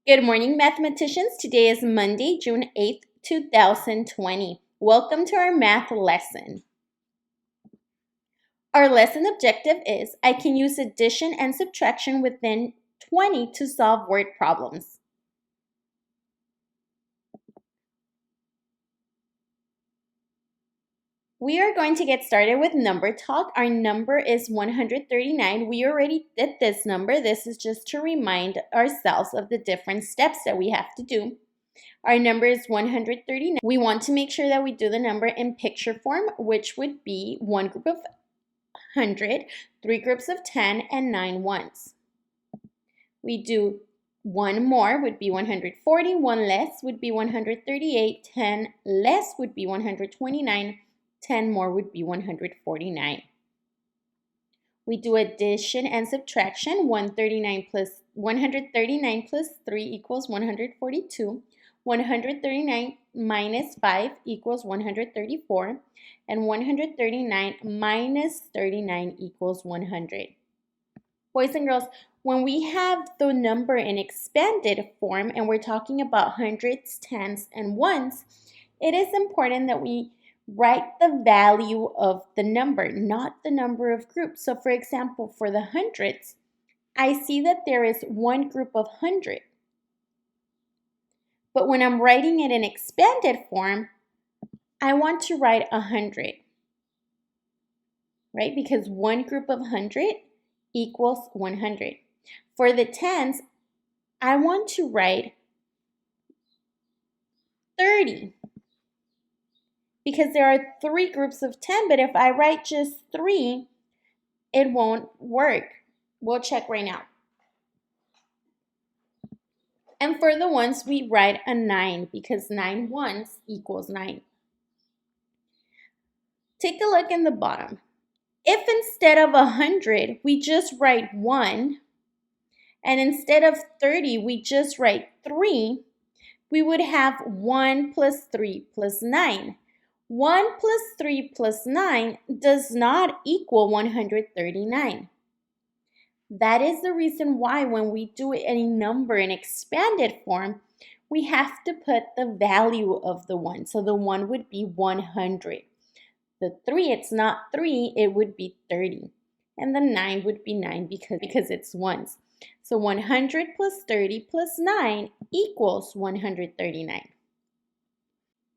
Good morning, mathematicians. Today is Monday, June 8th, 2020. Welcome to our math lesson. Our lesson objective is I can use addition and subtraction within 20 to solve word problems. We are going to get started with number talk. Our number is 139. We already did this number. This is just to remind ourselves of the different steps that we have to do. Our number is 139. We want to make sure that we do the number in picture form, which would be one group of 100, three groups of 10, and 9 ones. We do one more would be 140, one less would be 138, 10 less would be 129, 10 more would be 149. We do addition and subtraction. 139 plus 3 equals 142. 139 minus 5 equals 134. And 139 minus 39 equals 100. Boys and girls, when we have the number in expanded form and we're talking about hundreds, tens, and ones, it is important that we write the value of the number, not the number of groups. So for example, for the hundreds, I see that there is one group of 100. But when I'm writing it in expanded form, I want to write 100, right? Because one group of 100 equals 100. For the tens, I want to write 30. Because there are three groups of 10, but if I write just 3, it won't work. We'll check right now. And for the ones, we write a 9 because 9 ones equals 9. Take a look in the bottom. If instead of 100, we just write 1, and instead of 30, we just write 3, we would have 1 plus 3 plus 9. 1 plus 3 plus 9 does not equal 139. That is the reason why when we do any number in expanded form, we have to put the value of the 1. So the 1 would be 100. The 3, it's not 3, it would be 30. And the 9 would be 9 because it's ones. So 100 plus 30 plus 9 equals 139.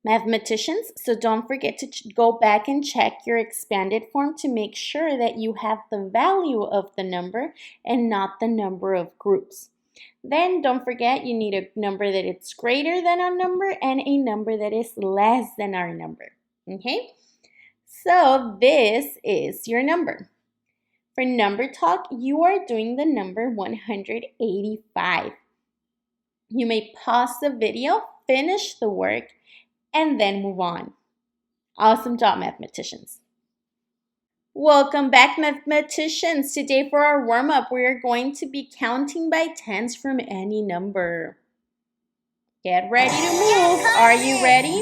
Mathematicians, so don't forget to go back and check your expanded form to make sure that you have the value of the number and not the number of groups. Then don't forget you need a number that is greater than our number and a number that is less than our number. Okay? So this is your number. For number talk, you are doing the number 185. You may pause the video, finish the work, and then move on. Awesome job, mathematicians. Welcome back, mathematicians. Today for our warm-up, we are going to be counting by tens from any number. Get ready to move. Are you ready?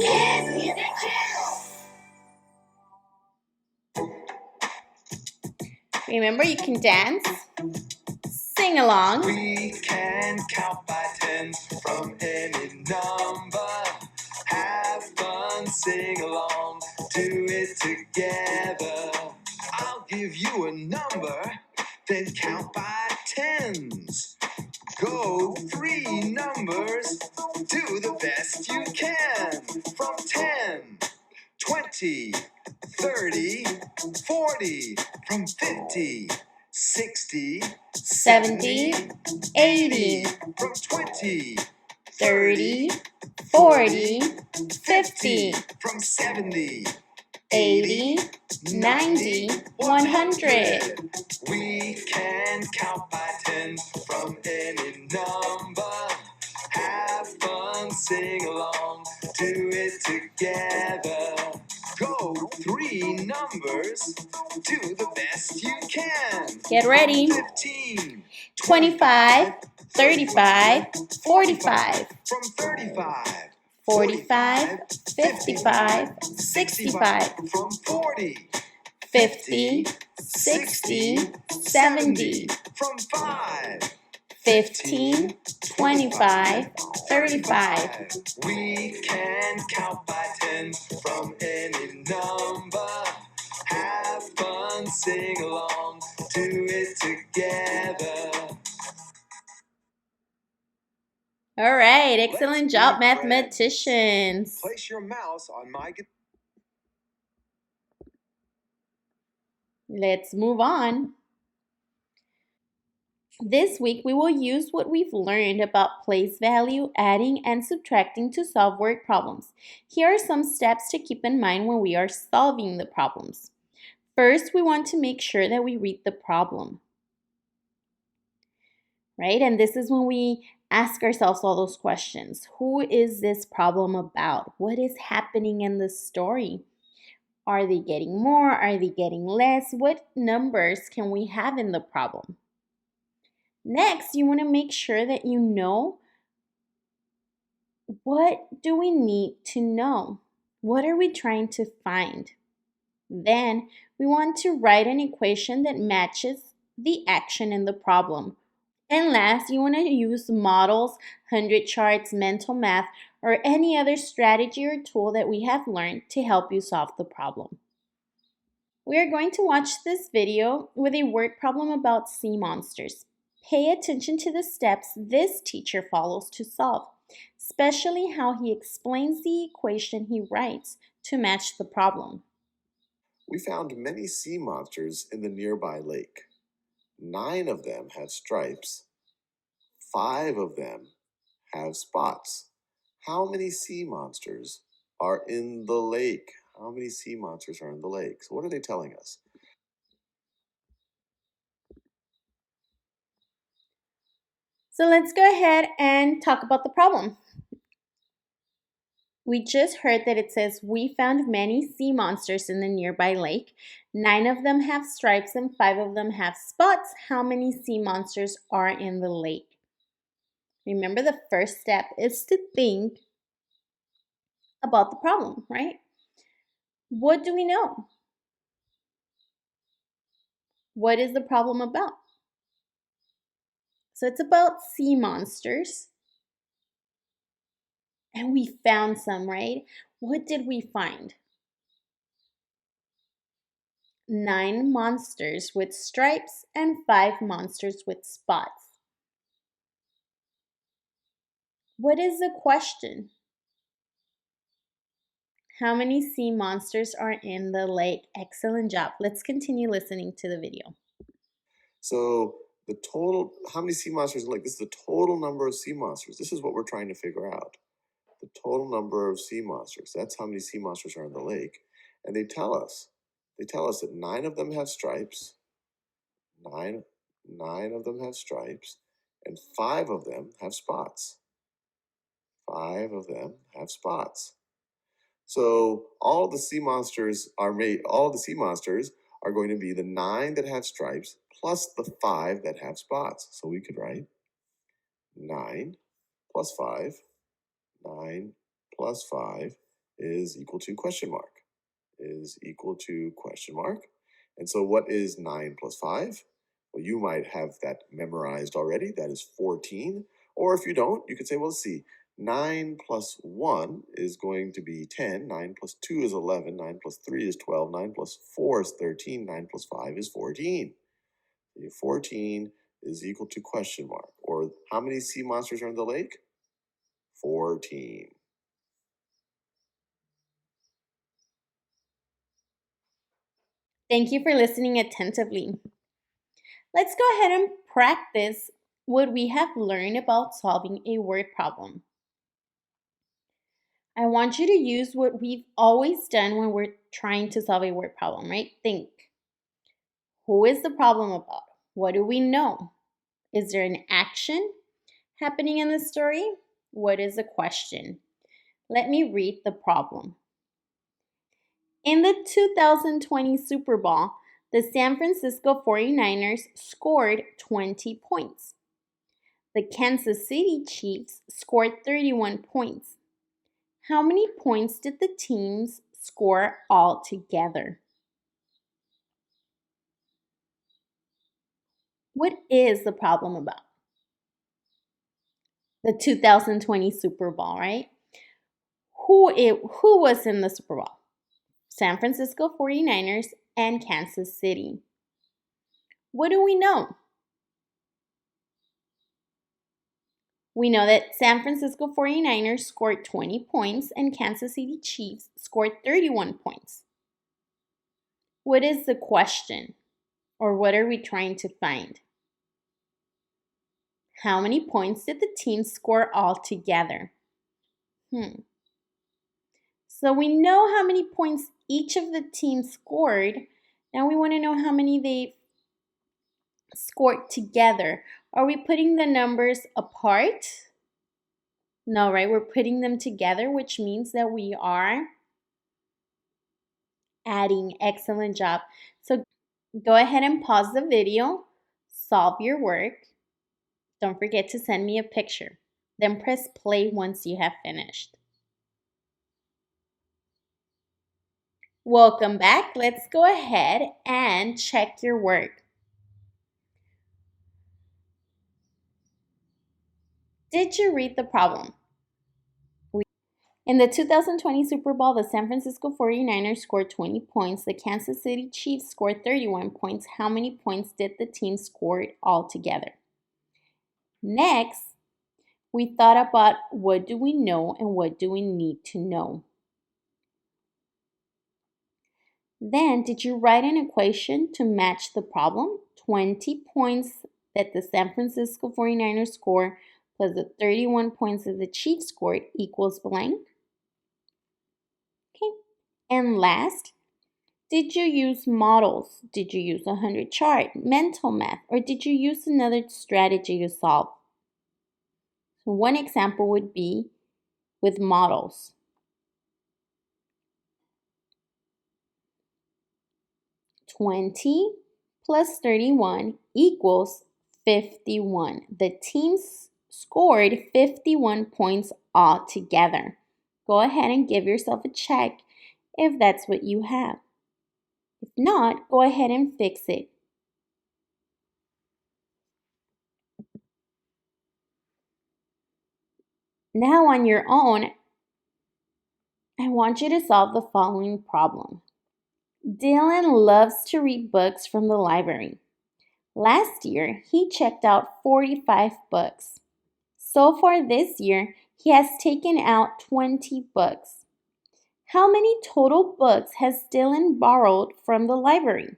Remember, you can dance, sing along. We can count by tens from any number. Have fun, sing along, do it together. I'll give you a number, then count by tens. Go 3 numbers, do the best you can. From 10, 20, 30, 40, from 50, 60, 70, 80, from 20, 30, 40, 50, from 70, 80, 90, 100. We can count by tens from any number. Have fun, sing along, do it together. Go 3 numbers, do the best you can. Get ready. 15, 25, 35, 45, from 35, 45, 55, 65, from 40, 50, 60, 70, from 5, 15, 25, 35. We can count by tens from any number. Have fun, sing along, do it together. All right, excellent Let's job, be friends. mathematicians. Place your mouse on my guitar. Let's move on. This week, we will use what we've learned about place value, adding, and subtracting to solve word problems. Here are some steps to keep in mind when we are solving the problems. First, we want to make sure that we read the problem, right? And this is when we ask ourselves all those questions. Who is this problem about? What is happening in the story? Are they getting more? Are they getting less? What numbers can we have in the problem? Next, you want to make sure that you know, what do we need to know? What are we trying to find? Then we want to write an equation that matches the action in the problem. And last, you want to use models, 100 charts, mental math, or any other strategy or tool that we have learned to help you solve the problem. We are going to watch this video with a word problem about sea monsters. Pay attention to the steps this teacher follows to solve, especially how he explains the equation he writes to match the problem. We found many sea monsters in the nearby lake. 9 of them have stripes. 5 of them have spots. How many sea monsters are in the lake? How many sea monsters are in the lake? So what are they telling us? So let's go ahead and talk about the problem. We just heard that it says we found many sea monsters in the nearby lake. 9 of them have stripes and 5 of them have spots. How many sea monsters are in the lake? Remember, the first step is to think about the problem, right? What do we know? What is the problem about? So it's about sea monsters. And we found some, right? What did we find? 9 monsters with stripes and 5 monsters with spots. What is the question? How many sea monsters are in the lake? Excellent job. Let's continue listening to the video. So the total, how many sea monsters in the lake? This is the total number of sea monsters. This is what we're trying to figure out. The total number of sea monsters. That's how many sea monsters are in the lake. And they tell us that 9 of them have stripes. Nine of them have stripes, and 5 of them have spots. 5 of them have spots. So all the sea monsters are going to be the 9 that have stripes plus the 5 that have spots. So we could write 9 plus 5. 9 plus 5 is equal to question mark. And so what is 9 plus 5? Well, you might have that memorized already. That is 14. Or if you don't, you could say, well, let's see. 9 plus 1 is going to be 10. 9 plus 2 is 11. 9 plus 3 is 12. 9 plus 4 is 13. 9 plus 5 is 14. 14 is equal to question mark. Or how many sea monsters are in the lake? 14. Thank you for listening attentively. Let's go ahead and practice what we have learned about solving a word problem. I want you to use what we've always done when we're trying to solve a word problem, right? Think. Who is the problem about? What do we know? Is there an action happening in the story? What is the question? Let me read the problem. In the 2020 Super Bowl, the San Francisco 49ers scored 20 points. The Kansas City Chiefs scored 31 points. How many points did the teams score all together? What is the problem about? The 2020 Super Bowl, right? Who was in the Super Bowl? San Francisco 49ers and Kansas City. What do we know? We know that San Francisco 49ers scored 20 points and Kansas City Chiefs scored 31 points. What is the question? Or what are we trying to find? How many points did the teams score all together? So we know how many points each of the teams scored. Now we want to know how many they scored together. Are we putting the numbers apart? No, right? We're putting them together, which means that we are adding. Excellent job. So go ahead and pause the video, solve your work. Don't forget to send me a picture. Then press play once you have finished. Welcome back. Let's go ahead and check your work. Did you read the problem? In the 2020 Super Bowl, the San Francisco 49ers scored 20 points. The Kansas City Chiefs scored 31 points. How many points did the team score altogether? Next, we thought about what do we know and what do we need to know. Then, did you write an equation to match the problem? 20 points that the San Francisco 49ers score plus the 31 points that the Chiefs scored equals blank. Okay. And last, did you use models? Did you use a 100 chart, mental math, or did you use another strategy to solve? So one example would be with models. "20 plus 31 equals 51. The teams scored 51 points all together. Go ahead and give yourself a check if that's what you have. If not, go ahead and fix it. Now on your own, I want you to solve the following problem. Dylan loves to read books from the library. Last year, he checked out 45 books. So far this year, he has taken out 20 books. How many total books has Dylan borrowed from the library?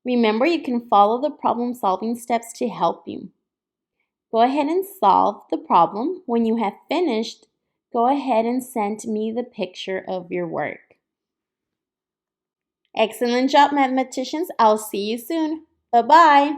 Remember, you can follow the problem-solving steps to help you. Go ahead and solve the problem. When you have finished, go ahead and send me the picture of your work. Excellent job, mathematicians. I'll see you soon. Bye-bye.